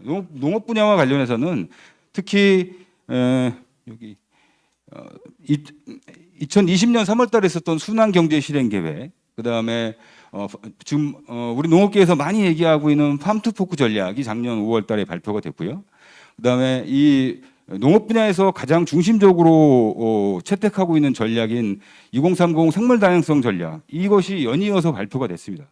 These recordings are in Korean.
농업 분야와 관련해서는 특히 여기 2020년 3월달에 있었던 순환경제실행계획, 그다음에 지금 우리 농업계에서 많이 얘기하고 있는 팜투포크 전략이 작년 5월달에 발표가 됐고요. 그다음에 이 농업 분야에서 가장 중심적으로 채택하고 있는 전략인 2030 생물 다양성 전략, 이것이 연이어서 발표가 됐습니다.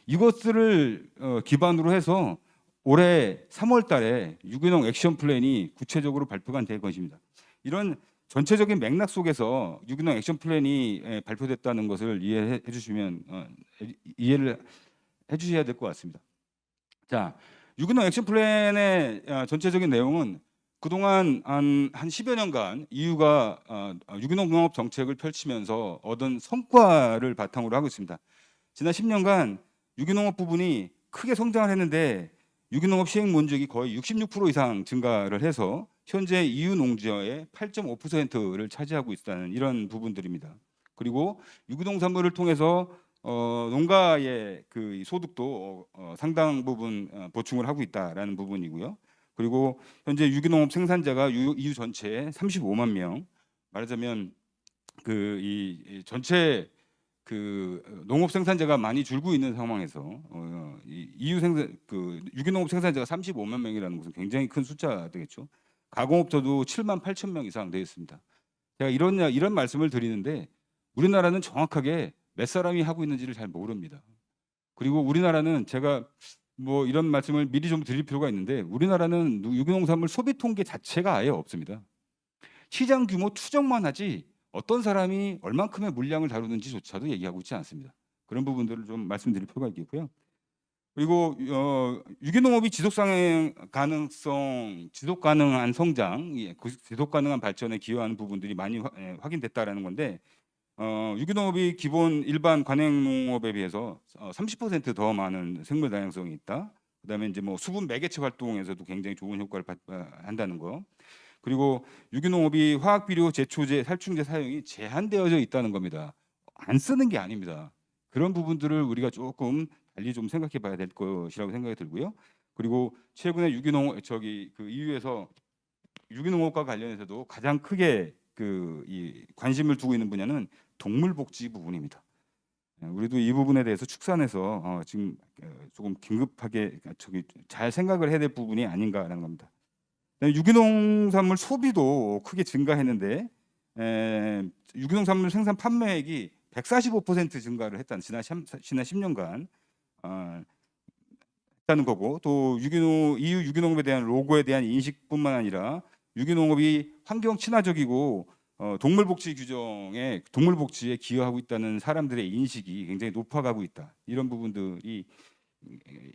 이것들을 기반으로 해서 올해 3월달에 유기농 액션 플랜이 구체적으로 발표가 될 것입니다. 이런 전체적인 맥락 속에서 유기농 액션 플랜이 발표됐다는 것을 이해를 해주셔야 될 것 같습니다. 자, 유기농 액션 플랜의 전체적인 내용은 그동안 한 10여 년간 EU가 유기농 농업 정책을 펼치면서 얻은 성과를 바탕으로 하고 있습니다. 지난 10년간 유기농업 부분이 크게 성장을 했는데 유기농업 시행 면적이 거의 66% 이상 증가를 해서 현재 EU 농지의 8.5%를 차지하고 있다는 이런 부분들입니다. 그리고 유기농산물을 통해서 농가의 그 소득도 상당 부분 보충을 하고 있다라는 부분이고요. 그리고 현재 유기농업 생산자가 EU 전체에 35만 명, 말하자면 그 이 전체 그 농업 생산자가 많이 줄고 있는 상황에서 EU 유기농업 생산자가 35만 명이라는 것은 굉장히 큰 숫자 되겠죠. 가공업자도 7만 8천 명 이상 되어 있습니다. 제가 이런 말씀을 드리는데 우리나라는 정확하게 몇 사람이 하고 있는지를 잘 모릅니다. 그리고 우리나라는 제가 뭐 이런 말씀을 미리 좀 드릴 필요가 있는데 우리나라는 유기농산물 소비 통계 자체가 아예 없습니다. 시장 규모 추정만 하지 어떤 사람이 얼만큼의 물량을 다루는지조차도 얘기하고 있지 않습니다. 그런 부분들을 좀 말씀드릴 필요가 있겠고요. 그리고 유기농업이 지속 가능한 성장, 지속 가능한 발전에 기여하는 부분들이 많이 확인됐다라는 건데 유기농업이 기본 일반 관행농업에 비해서 30% 더 많은 생물 다양성이 있다. 그다음에 이제 뭐 수분 매개체 활동에서도 굉장히 좋은 효과를 한다는 거. 그리고 유기농업이 화학 비료, 제초제, 살충제 사용이 제한되어져 있다는 겁니다. 안 쓰는 게 아닙니다. 그런 부분들을 우리가 조금 달리 좀 생각해 봐야 될 것이라고 생각이 들고요. 그리고 최근에 EU에서 유기농업과 관련해서도 가장 크게 이 관심을 두고 있는 분야는 동물복지 부분입니다. 우리도 이 부분에 대해서 축산해서 지금 조금 긴급하게 잘 생각을 해야 될 부분이 아닌가라는 겁니다. 유기농산물 소비도 크게 증가했는데 유기농산물 생산 판매액이 145% 증가를 했다는 지난 10년간 했다는 거고, 또 EU 유기농업에 대한 로고에 대한 인식뿐만 아니라 유기농업이 환경 친화적이고 동물복지 규정에 동물복지에 기여하고 있다는 사람들의 인식이 굉장히 높아가고 있다. 이런 부분들이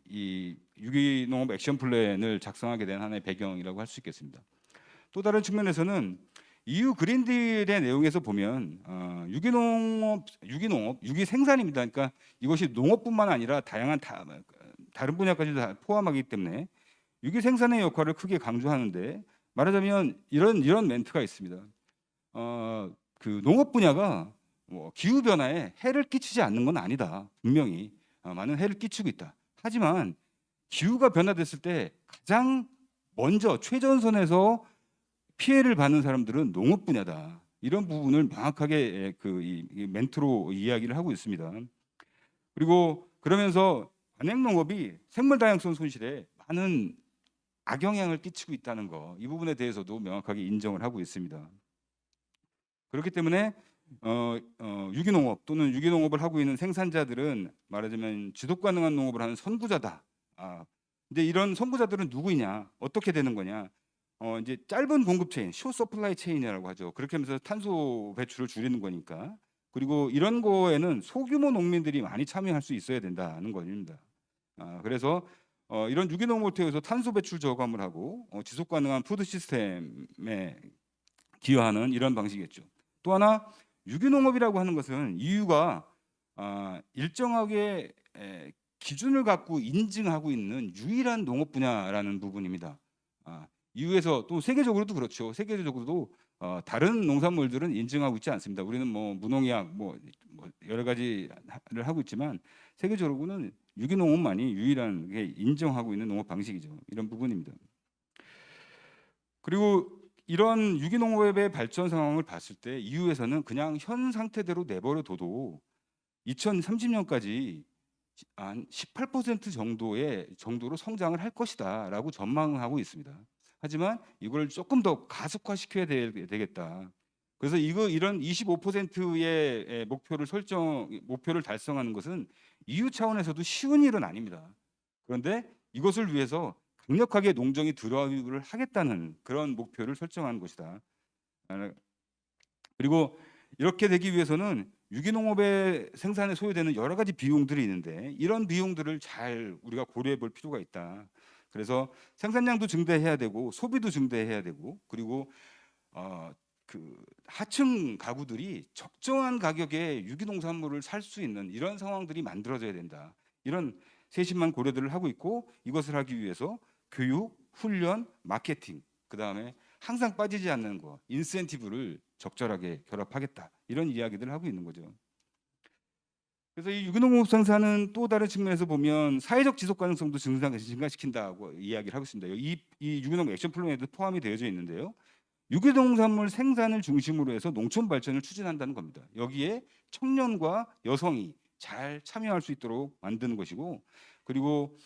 이 유기농업 액션 플랜을 작성하게 된 하나의 배경이라고 할 수 있겠습니다. 또 다른 측면에서는 EU 그린딜의 내용에서 보면 유기 생산입니다. 그러니까 이것이 농업뿐만 아니라 다양한 다른 분야까지도 다 포함하기 때문에 유기 생산의 역할을 크게 강조하는데, 말하자면 이런 멘트가 있습니다. 그 농업 분야가 뭐 기후 변화에 해를 끼치지 않는 건 아니다. 분명히 많은 해를 끼치고 있다. 하지만 기후가 변화됐을 때 가장 먼저 최전선에서 피해를 받는 사람들은 농업 분야다. 이런 부분을 명확하게 이 멘트로 이야기를 하고 있습니다. 그리고 그러면서 관행농업이 생물 다양성 손실에 많은 악영향을 끼치고 있다는 거, 이 부분에 대해서도 명확하게 인정을 하고 있습니다. 그렇기 때문에 유기농업 또는 유기농업을 하고 있는 생산자들은 말하자면 지속 가능한 농업을 하는 선구자다. 근데 이런 선구자들은 누구냐? 어떻게 되는 거냐? 이제 짧은 공급 체인, 쇼 서플라이 체인이라고 하죠. 그렇게 하면서 탄소 배출을 줄이는 거니까. 그리고 이런 거에는 소규모 농민들이 많이 참여할 수 있어야 된다는 겁니다. 그래서 이런 유기농업을 통해서 탄소 배출 저감을 하고 지속 가능한 푸드 시스템에 기여하는 이런 방식이겠죠. 또 하나, 유기농업이라고 하는 것은 EU가 일정하게 기준을 갖고 인증하고 있는 유일한 농업 분야라는 부분입니다. EU에서 또 세계적으로도 그렇죠. 세계적으로도 다른 농산물들은 인증하고 있지 않습니다. 우리는 뭐 무농약 뭐 여러 가지를 하고 있지만 세계적으로는 유기농업만이 유일한 인정하고 있는 농업 방식이죠. 이런 부분입니다. 그리고 이런 유기농업의 발전 상황을 봤을 때 EU에서는 그냥 현 상태대로 내버려둬도 2030년까지 한 18% 정도로 성장을 할 것이다라고 전망하고 있습니다. 하지만 이걸 조금 더 가속화시켜야 되겠다. 그래서 이런 25%의 목표를 달성하는 것은 EU 차원에서도 쉬운 일은 아닙니다. 그런데 이것을 위해서 강력하게 농정이 드라이브를 하겠다는 그런 목표를 설정한 것이다. 그리고 이렇게 되기 위해서는 유기농업의 생산에 소요되는 여러 가지 비용들이 있는데 이런 비용들을 잘 우리가 고려해 볼 필요가 있다. 그래서 생산량도 증대해야 되고 소비도 증대해야 되고 그리고 그 하층 가구들이 적정한 가격에 유기농산물을 살 수 있는 이런 상황들이 만들어져야 된다. 이런 세심한 고려들을 하고 있고 이것을 하기 위해서 교육, 훈련, 마케팅, 그다음에 항상 빠지지 않는 거, 인센티브를 적절하게 결합하겠다. 이런 이야기들을 하고 있는 거죠. 그래서 이 유기농업 생산은 또 다른 측면에서 보면 사회적 지속 가능성도 증가시킨다고 이야기를 하고 있습니다. 이 유기농업 액션 플랜에도 포함이 되어져 있는데요. 유기농산물 생산을 중심으로 해서 농촌 발전을 추진한다는 겁니다. 여기에 청년과 여성이 잘 참여할 수 있도록 만드는 것이고, 그리고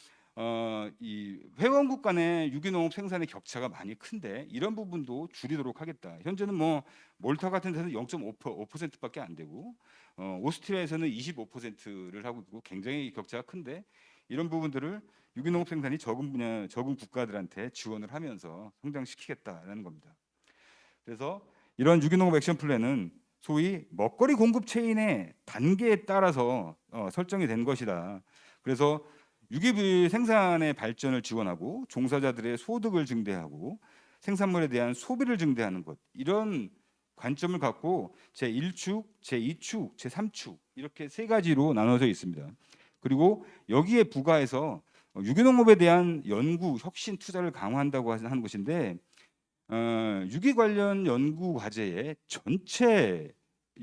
이 회원국 간의 유기농업 생산의 격차가 많이 큰데 이런 부분도 줄이도록 하겠다. 현재는 뭐 몰타 같은 데서 0.5%밖에 안 되고 오스트리아에서는 25%를 하고 있고 굉장히 격차가 큰데 이런 부분들을 유기농업 생산이 적은 국가들한테 지원을 하면서 성장시키겠다라는 겁니다. 그래서 이런 유기농업 액션 플랜은 소위 먹거리 공급 체인의 단계에 따라서 설정이 된 것이다. 그래서 유기 생산의 발전을 지원하고 종사자들의 소득을 증대하고 생산물에 대한 소비를 증대하는 것, 이런 관점을 갖고 제1축, 제2축, 제3축 이렇게 세 가지로 나눠져 있습니다. 그리고 여기에 부가해서 유기농업에 대한 연구, 혁신 투자를 강화한다고 하는 것인데 유기 관련 연구 과제의 전체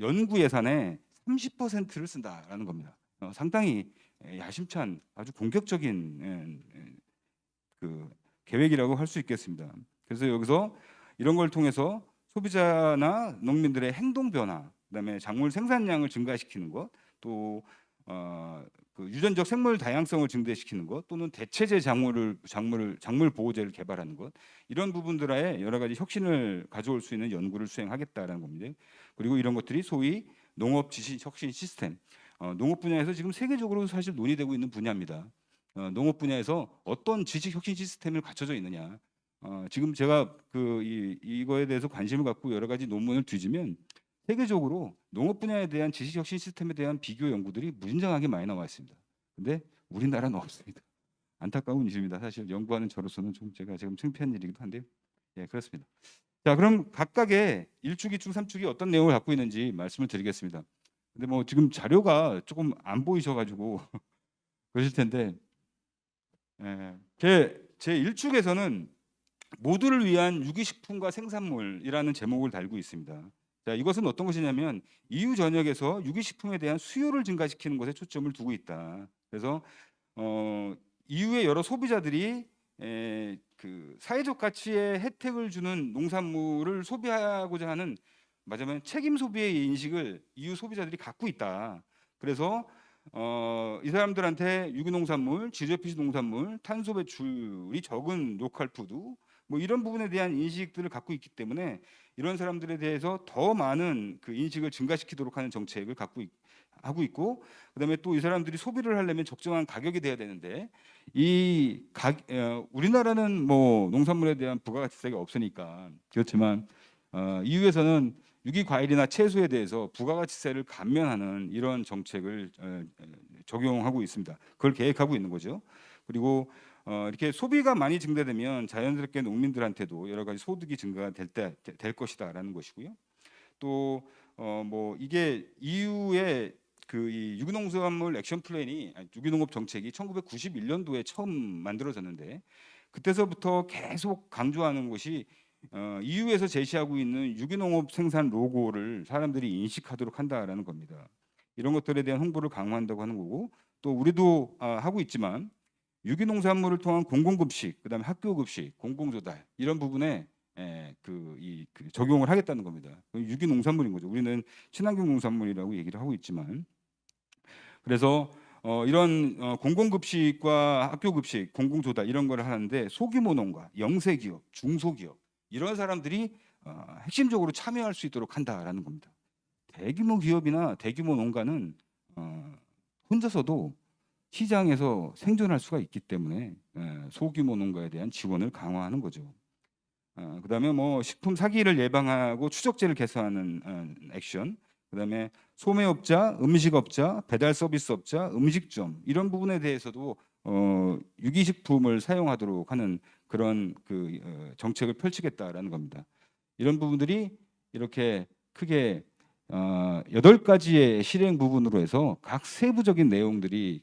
연구 예산의 30%를 쓴다라는 겁니다. 상당히 야심찬 아주 공격적인 그 계획이라고 할 수 있겠습니다. 그래서 여기서 이런 걸 통해서 소비자나 농민들의 행동 변화, 그다음에 작물 생산량을 증가시키는 것, 또 그 유전적 생물 다양성을 증대시키는 것, 또는 대체제 작물 보호제를 개발하는 것, 이런 부분들에 여러 가지 혁신을 가져올 수 있는 연구를 수행하겠다라는 겁니다. 그리고 이런 것들이 소위 농업 지식 혁신 시스템, 농업 분야에서 지금 세계적으로 사실 논의되고 있는 분야입니다. 농업 분야에서 어떤 지식 혁신 시스템을 갖춰져 있느냐. 지금 제가 이거에 대해서 관심을 갖고 여러 가지 논문을 뒤지면 세계적으로 농업 분야에 대한 지식 혁신 시스템에 대한 비교 연구들이 무진장하게 많이 나와 있습니다. 근데 우리나라는 없습니다. 안타까운 일입니다. 사실 연구하는 저로서는 좀 제가 지금 창피한 일이기도 한데요. 예, 그렇습니다. 자, 그럼 각각의 1축, 2축, 3축이 어떤 내용을 갖고 있는지 말씀을 드리겠습니다. 근데 뭐 지금 자료가 조금 안 보이셔가지고 그러실 텐데, 제 1축에서는 모두를 위한 유기식품과 생산물이라는 제목을 달고 있습니다. 자, 이것은 어떤 것이냐면 EU 전역에서 유기식품에 대한 수요를 증가시키는 것에 초점을 두고 있다. 그래서 EU의 여러 소비자들이 그 사회적 가치의 혜택을 주는 농산물을 소비하고자 하는, 맞으면 책임 소비의 인식을 EU 소비자들이 갖고 있다. 그래서 이 사람들한테 유기농산물, 지저피시 농산물, 탄소 배출이 적은 로컬 푸드, 뭐 이런 부분에 대한 인식들을 갖고 있기 때문에 이런 사람들에 대해서 더 많은 그 인식을 증가시키도록 하는 정책을 하고 있고, 그다음에 또 이 사람들이 소비를 하려면 적정한 가격이 돼야 되는데 우리나라는 뭐 농산물에 대한 부가가치세가 없으니까 그렇지만 EU에서는 유기 과일이나 채소에 대해서 부가가치세를 감면하는 이런 정책을 적용하고 있습니다. 그걸 계획하고 있는 거죠. 그리고 이렇게 소비가 많이 증대되면 자연스럽게 농민들한테도 여러 가지 소득이 증가가 될 것이다라는 것이고요. 또 뭐 이게 EU의 이 유기농산물 액션 플랜이, 유기농업 정책이 1991년도에 처음 만들어졌는데 그때서부터 계속 강조하는 것이 EU에서 제시하고 있는 유기농업 생산 로고를 사람들이 인식하도록 한다라는 겁니다. 이런 것들에 대한 홍보를 강화한다고 하는 거고, 또 우리도 하고 있지만 유기농산물을 통한 공공급식, 그다음에 학교급식, 공공조달 이런 부분에 적용을 하겠다는 겁니다. 유기농산물인 거죠. 우리는 친환경 농산물이라고 얘기를 하고 있지만 그래서 이런 공공급식과 학교급식, 공공조달 이런 걸 하는데 소규모 농가, 영세기업, 중소기업 이런 사람들이 핵심적으로 참여할 수 있도록 한다라는 겁니다. 대규모 기업이나 대규모 농가는 혼자서도 시장에서 생존할 수가 있기 때문에 소규모 농가에 대한 지원을 강화하는 거죠. 그다음에 뭐 식품 사기를 예방하고 추적제를 개선하는 액션, 그다음에 소매업자, 음식업자, 배달 서비스업자, 음식점 이런 부분에 대해서도 유기식품을 사용하도록 하는 그런 정책을 펼치겠다라는 겁니다. 이런 부분들이 이렇게 크게 8가지의 실행 부분으로 해서 각 세부적인 내용들이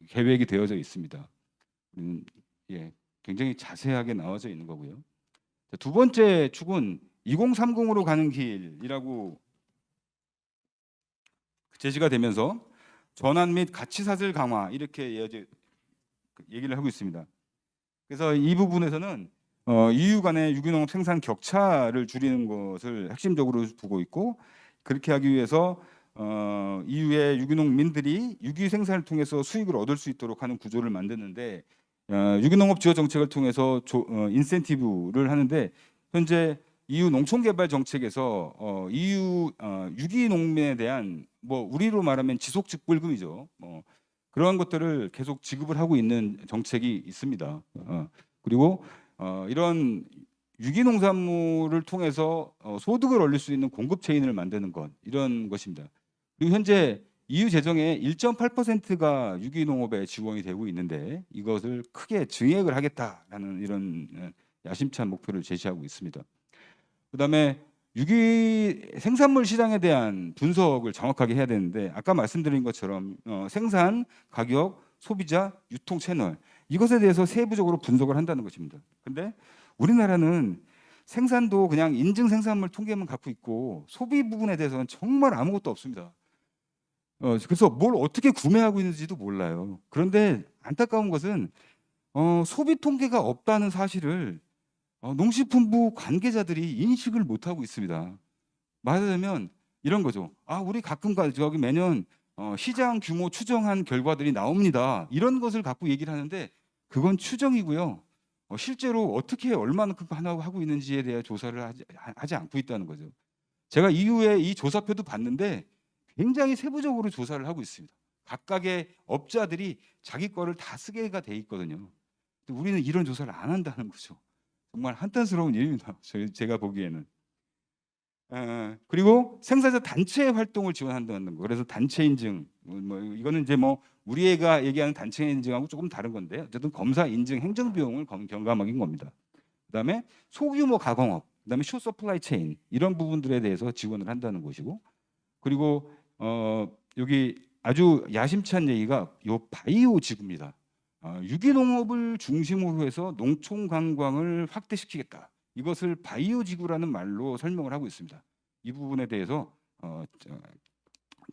계획이 되어져 있습니다. 예, 굉장히 자세하게 나와져 있는 거고요. 두 번째 축은 2030으로 가는 길이라고 제시가 되면서 전환 및 가치 사슬 강화 이렇게 얘기를 하고 있습니다. 그래서 이 부분에서는 EU 간의 유기농업 생산 격차를 줄이는 것을 핵심적으로 두고 있고, 그렇게 하기 위해서 EU의 유기농민들이 유기 생산을 통해서 수익을 얻을 수 있도록 하는 구조를 만드는데 유기농업 지원 정책을 통해서 인센티브를 하는데, 현재 EU 농촌개발 정책에서 EU 유기농민에 대한 우리로 말하면 지속직불금이죠. 그러한 것들을 계속 지급을 하고 있는 정책이 있습니다. 그리고 이런 유기농산물을 통해서 소득을 올릴 수 있는 공급 체인을 만드는 것, 이런 것입니다. 그리고 현재 EU 재정의 1.8%가 유기농업에 지원이 되고 있는데 이것을 크게 증액을 하겠다라는 이런 야심찬 목표를 제시하고 있습니다. 그다음에 유기 생산물 시장에 대한 분석을 정확하게 해야 되는데, 아까 말씀드린 것처럼 생산, 가격, 소비자, 유통 채널 이것에 대해서 세부적으로 분석을 한다는 것입니다. 근데 우리나라는 생산도 그냥 인증 생산물 통계만 갖고 있고 소비 부분에 대해서는 정말 아무것도 없습니다. 그래서 뭘 어떻게 구매하고 있는지도 몰라요. 그런데 안타까운 것은 소비 통계가 없다는 사실을 농식품부 관계자들이 인식을 못하고 있습니다. 말하자면 이런 거죠. 우리 가끔 저기 매년 시장 규모 추정한 결과들이 나옵니다. 이런 것을 갖고 얘기를 하는데 그건 추정이고요. 실제로 어떻게 얼마만큼 하고 있는지에 대해 조사를 하지 않고 있다는 거죠. 제가 이후에 이 조사표도 봤는데 굉장히 세부적으로 조사를 하고 있습니다. 각각의 업자들이 자기 거를 다 쓰게가 돼 있거든요. 근데 우리는 이런 조사를 안 한다는 거죠. 정말 한탄스러운 일입니다. 제가 보기에는. 그리고 생산자 단체 활동을 지원한다는 거. 그래서 단체 인증, 이거는 이제 우리가 얘기하는 단체 인증하고 조금 다른 건데, 어쨌든 검사 인증 행정 비용을 경감하긴 겁니다. 그다음에 소규모 가공업, 그다음에 숏 서플라이 체인 이런 부분들에 대해서 지원을 한다는 것이고, 그리고 여기 아주 야심찬 얘기가 요 바이오 지구입니다. 유기농업을 중심으로 해서 농촌 관광을 확대시키겠다. 이것을 바이오 지구라는 말로 설명을 하고 있습니다. 이 부분에 대해서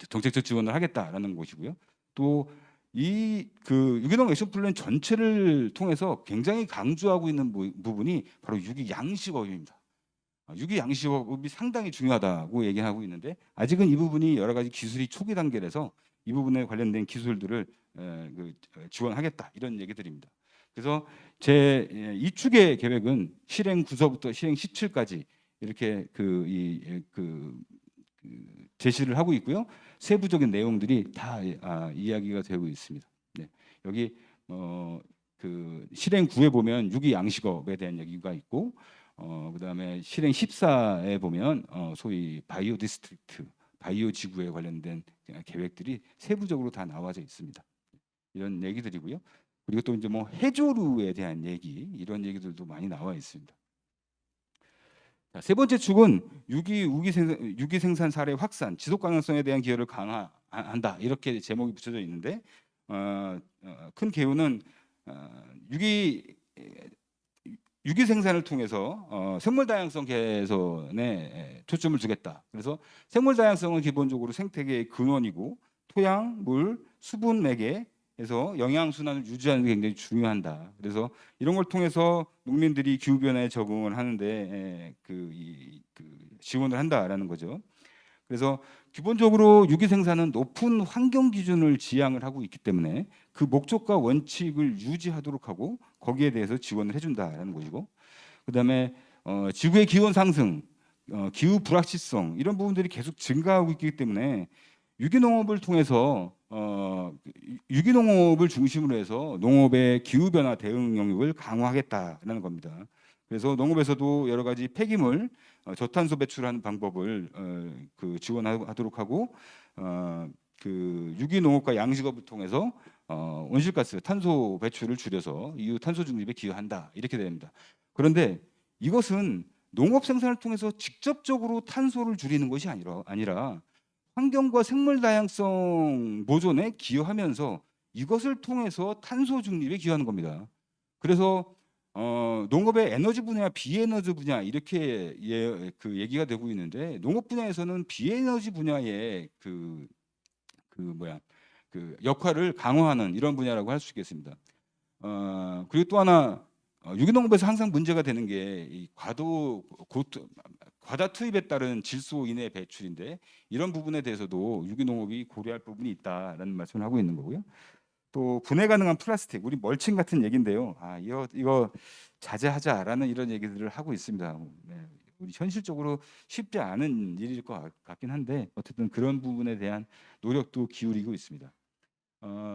정책적 지원을 하겠다라는 것이고요. 또 이 유기농 액션 플랜 전체를 통해서 굉장히 강조하고 있는 부분이 바로 유기 양식업입니다. 유기 양식업이 상당히 중요하다고 얘기하고 있는데, 아직은 이 부분이 여러 가지 기술이 초기 단계라서 이 부분에 관련된 기술들을 지원하겠다, 이런 얘기들입니다. 그래서 제 2축의 계획은 실행 구서부터 실행 시칠까지 이렇게 제시를 하고 있고요. 세부적인 내용들이 다 이야기가 되고 있습니다. 네. 여기 실행 9에 보면 유기 양식업에 대한 얘기가 있고, 그다음에 실행 14에 보면 소위 바이오 디스트릭트, 바이오 지구에 관련된 계획들이 세부적으로 다 나와져 있습니다. 이런 얘기들이고요. 그리고 또 이제 해조류에 대한 얘기, 이런 얘기들도 많이 나와 있습니다. 자, 세 번째 축은 유기 생산 사례 확산, 지속 가능성에 대한 기여를 강화한다, 이렇게 제목이 붙여져 있는데, 큰 개요는 유기 생산을 통해서 생물 다양성 개선에 초점을 두겠다. 그래서 생물 다양성은 기본적으로 생태계의 근원이고 토양, 물, 수분 매개에서 영양 순환을 유지하는 게 굉장히 중요한다. 그래서 이런 걸 통해서 농민들이 기후 변화에 적응을 하는데 지원을 한다라는 거죠. 그래서 기본적으로 유기 생산은 높은 환경 기준을 지향을 하고 있기 때문에 그 목적과 원칙을 유지하도록 하고 거기에 대해서 지원을 해준다라는 것이고, 그다음에 지구의 기온 상승, 기후 불확실성 이런 부분들이 계속 증가하고 있기 때문에 유기농업을 통해서 유기농업을 중심으로 해서 농업의 기후 변화 대응 영역을 강화하겠다라는 겁니다. 그래서 농업에서도 여러 가지 폐기물 저탄소 배출하는 방법을 지원하도록 하고 유기농업과 양식업을 통해서 온실가스 탄소 배출을 줄여서 이후 탄소 중립에 기여한다 이렇게 됩니다. 그런데 이것은 농업 생산을 통해서 직접적으로 탄소를 줄이는 것이 아니라 환경과 생물 다양성 보존에 기여하면서 이것을 통해서 탄소 중립에 기여하는 겁니다. 그래서 농업의 에너지 분야, 비에너지 분야 이렇게 얘기가 되고 있는데, 농업 분야에서는 비에너지 분야의 역할을 강화하는 이런 분야라고 할 수 있겠습니다. 그리고 또 하나 유기농업에서 항상 문제가 되는 게 이 과다 투입에 따른 질소 이내 배출인데, 이런 부분에 대해서도 유기농업이 고려할 부분이 있다라는 말씀을 하고 있는 거고요. 또 분해 가능한 플라스틱, 우리 멀칭 같은 얘기인데요. 이거 자제하자라는 이런 얘기들을 하고 있습니다. 네, 우리 현실적으로 쉽지 않은 일일 것 같긴 한데 어쨌든 그런 부분에 대한 노력도 기울이고 있습니다.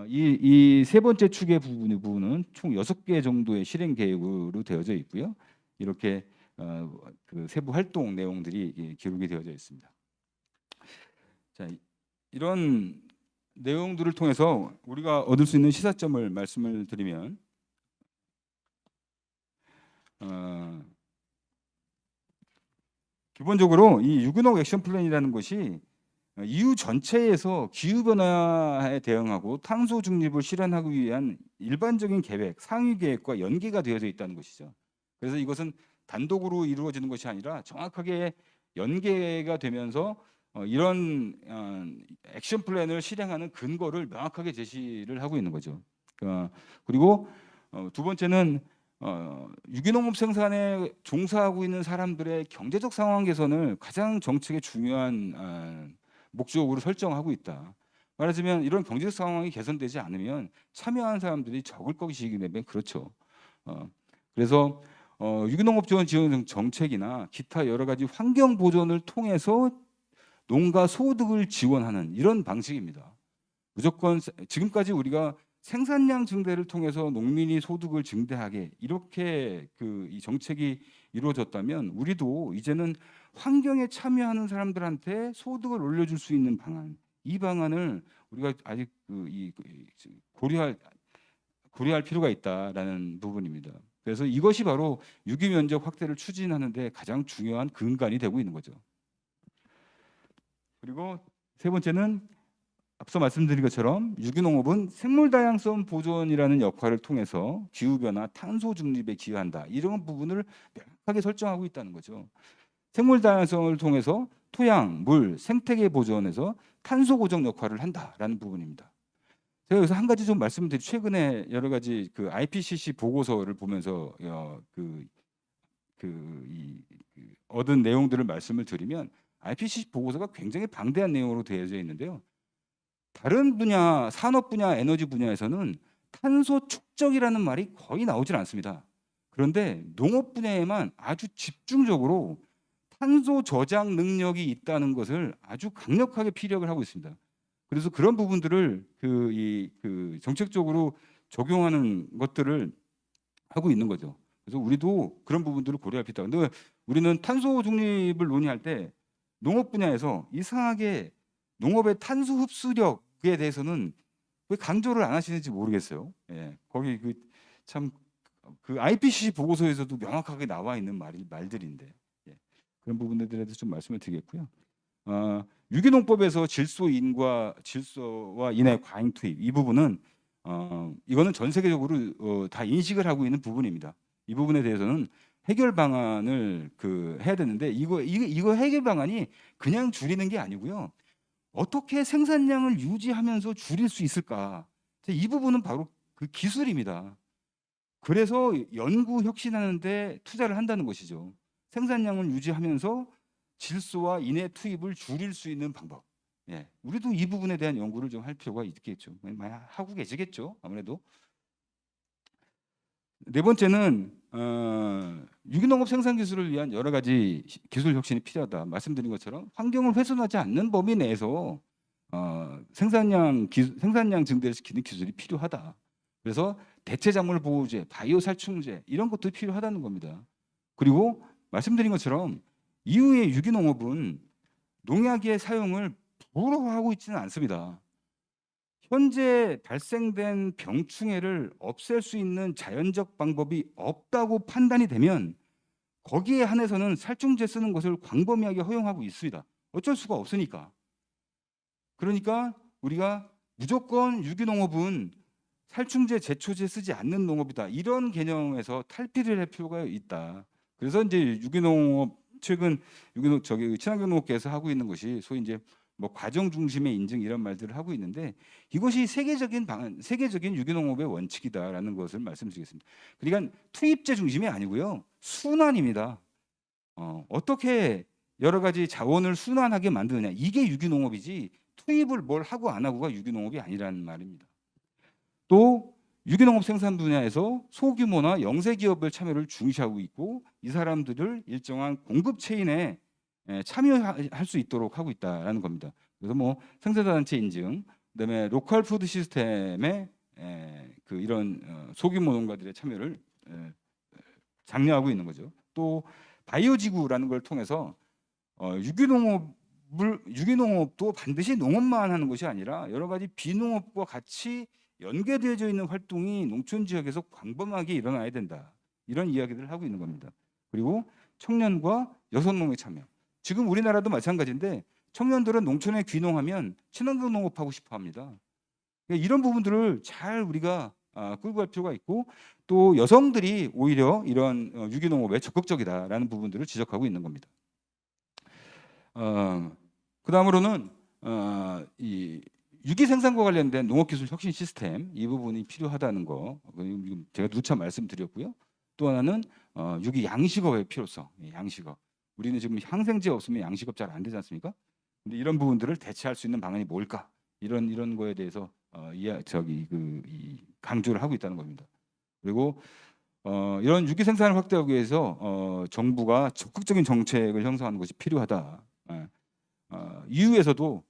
이 세 번째 축의 부분은 총 6개 정도의 실행 계획으로 되어져 있고요. 이렇게 그 세부 활동 내용들이 기록이 되어져 있습니다. 자, 이런 내용들을 통해서 우리가 얻을 수 있는 시사점을 말씀을 드리면, 기본적으로 이 유기농 액션 플랜이라는 것이 EU 전체에서 기후 변화에 대응하고 탄소 중립을 실현하기 위한 일반적인 계획, 상위 계획과 연계가 되어져 있다는 것이죠. 그래서 이것은 단독으로 이루어지는 것이 아니라 정확하게 연계가 되면서 이런 액션 플랜을 실행하는 근거를 명확하게 제시를 하고 있는 거죠. 그리고 두 번째는 유기농업 생산에 종사하고 있는 사람들의 경제적 상황 개선을 가장 정책의 중요한 목적으로 설정하고 있다. 말하자면 이런 경제적 상황이 개선되지 않으면 참여하는 사람들이 적을 것이기 때문에 그렇죠. 그래서 유기농업 지원 정책이나 기타 여러 가지 환경 보존을 통해서 농가 소득을 지원하는 이런 방식입니다. 무조건 지금까지 우리가 생산량 증대를 통해서 농민이 소득을 증대하게 이렇게 이 정책이 이루어졌다면, 우리도 이제는 환경에 참여하는 사람들한테 소득을 올려줄 수 있는 방안, 이 방안을 우리가 아직 고려할 필요가 있다라는 부분입니다. 그래서 이것이 바로 유기 면적 확대를 추진하는 데 가장 중요한 근간이 되고 있는 거죠. 그리고 세 번째는 앞서 말씀드린 것처럼 유기농업은 생물 다양성 보존이라는 역할을 통해서 기후 변화, 탄소 중립에 기여한다. 이런 부분을 명확하게 설정하고 있다는 거죠. 생물 다양성을 통해서 토양, 물, 생태계 보존에서 탄소 고정 역할을 한다라는 부분입니다. 제가 여기서 한 가지 좀 말씀드리면, 최근에 여러 가지 IPCC 보고서를 보면서 얻은 내용들을 말씀을 드리면, IPCC 보고서가 굉장히 방대한 내용으로 되어져 있는데요. 다른 분야, 산업 분야, 에너지 분야에서는 탄소 축적이라는 말이 거의 나오질 않습니다. 그런데 농업 분야에만 아주 집중적으로 탄소 저장 능력이 있다는 것을 아주 강력하게 피력을 하고 있습니다. 그래서 그런 부분들을 정책적으로 적용하는 것들을 하고 있는 거죠. 그래서 우리도 그런 부분들을 고려할 필요가 있다. 근데 우리는 탄소 중립을 논의할 때 농업 분야에서 이상하게 농업의 탄소 흡수력에 대해서는 왜 강조를 안 하시는지 모르겠어요. 예, 거기 IPCC 보고서에서도 명확하게 나와 있는 말들인데, 예, 그런 부분들에 대해서 좀 말씀을 드리겠고요. 유기농법에서 질소와 인의 과잉 투입, 이 부분은 이거는 전 세계적으로 다 인식을 하고 있는 부분입니다. 이 부분에 대해서는 해결 방안을 해야 되는데, 이거 해결 방안이 그냥 줄이는 게 아니고요. 어떻게 생산량을 유지하면서 줄일 수 있을까? 이 부분은 바로 그 기술입니다. 그래서 연구 혁신하는데 투자를 한다는 것이죠. 생산량을 유지하면서 질소와 인해 투입을 줄일 수 있는 방법. 예, 우리도 이 부분에 대한 연구를 좀 할 필요가 있겠죠. 많이 하고 계시겠죠, 아무래도. 네 번째는 유기농업 생산 기술을 위한 여러 가지 기술 혁신이 필요하다. 말씀드린 것처럼 환경을 훼손하지 않는 범위 내에서 생산량 증대를 시키는 기술이 필요하다. 그래서 대체작물 보호제, 바이오 살충제 이런 것도 필요하다는 겁니다. 그리고 말씀드린 것처럼 이후에 유기농업은 농약의 사용을 불허하고 있지는 않습니다. 현재 발생된 병충해를 없앨 수 있는 자연적 방법이 없다고 판단이 되면 거기에 한해서는 살충제 쓰는 것을 광범위하게 허용하고 있습니다. 어쩔 수가 없으니까. 그러니까 우리가 무조건 유기농업은 살충제, 제초제 쓰지 않는 농업이다. 이런 개념에서 탈피를 할 필요가 있다. 그래서 이제 유기농업 최근 유기농 친환경 농업계에서 하고 있는 것이 소위 이제 뭐 과정 중심의 인증 이런 말들을 하고 있는데 이것이 세계적인 유기농업의 원칙이다라는 것을 말씀드리겠습니다. 그러니까 투입제 중심이 아니고요. 순환입니다. 어떻게 여러 가지 자원을 순환하게 만드느냐 이게 유기농업이지 투입을 뭘 하고 안 하고가 유기농업이 아니라는 말입니다. 또 유기농업 생산 분야에서 소규모나 영세 기업의 참여를 중시하고 있고 이 사람들을 일정한 공급 체인에 참여할 수 있도록 하고 있다라는 겁니다. 그래서 뭐 생산자단체 인증, 그다음에 로컬 푸드 시스템에 그 이런 소규모 농가들의 참여를 장려하고 있는 거죠. 또 바이오 지구라는 걸 통해서 유기농업도 반드시 농업만 하는 것이 아니라 여러 가지 비농업과 같이 연계되어져 있는 활동이 농촌 지역에서 광범하게 일어나야 된다. 이런 이야기들을 하고 있는 겁니다. 그리고 청년과 여성농의 참여. 지금 우리나라도 마찬가지인데 청년들은 농촌에 귀농하면 친환경 농업하고 싶어 합니다. 이런 부분들을 잘 우리가 끌고 갈 필요가 있고 또 여성들이 오히려 이런 유기농업에 적극적이다라는 부분들을 지적하고 있는 겁니다. 그 다음으로는 이 유기 생산과 관련된 농업기술 혁신 시스템 이 부분이 필요하다는 거 제가 누차 말씀드렸고요. 또 하나는 유기 양식업의 필요성. 양식업. 우리는 지금 항생제 없으면 양식업 잘 안 되지 않습니까? 근데 이런 부분들을 대체할 수 있는 방안이 뭘까? 이런 거에 대해서 강조를 하고 있다는 겁니다. 그리고 이런 유기 생산을 확대하기 위해서 정부가 적극적인 정책을 형성하는 것이 필요하다. EU에서도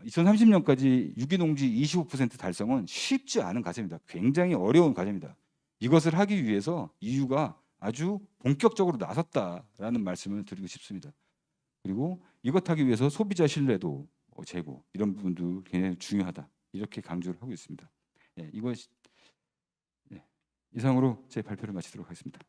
2030년까지 유기농지 25% 달성은 쉽지 않은 과제입니다. 굉장히 어려운 과제입니다. 이것을 하기 위해서 EU가 아주 본격적으로 나섰다라는 말씀을 드리고 싶습니다. 그리고 이것 하기 위해서 소비자 신뢰도 제고 이런 부분도 굉장히 중요하다. 이렇게 강조를 하고 있습니다. 이상으로 제 발표를 마치도록 하겠습니다.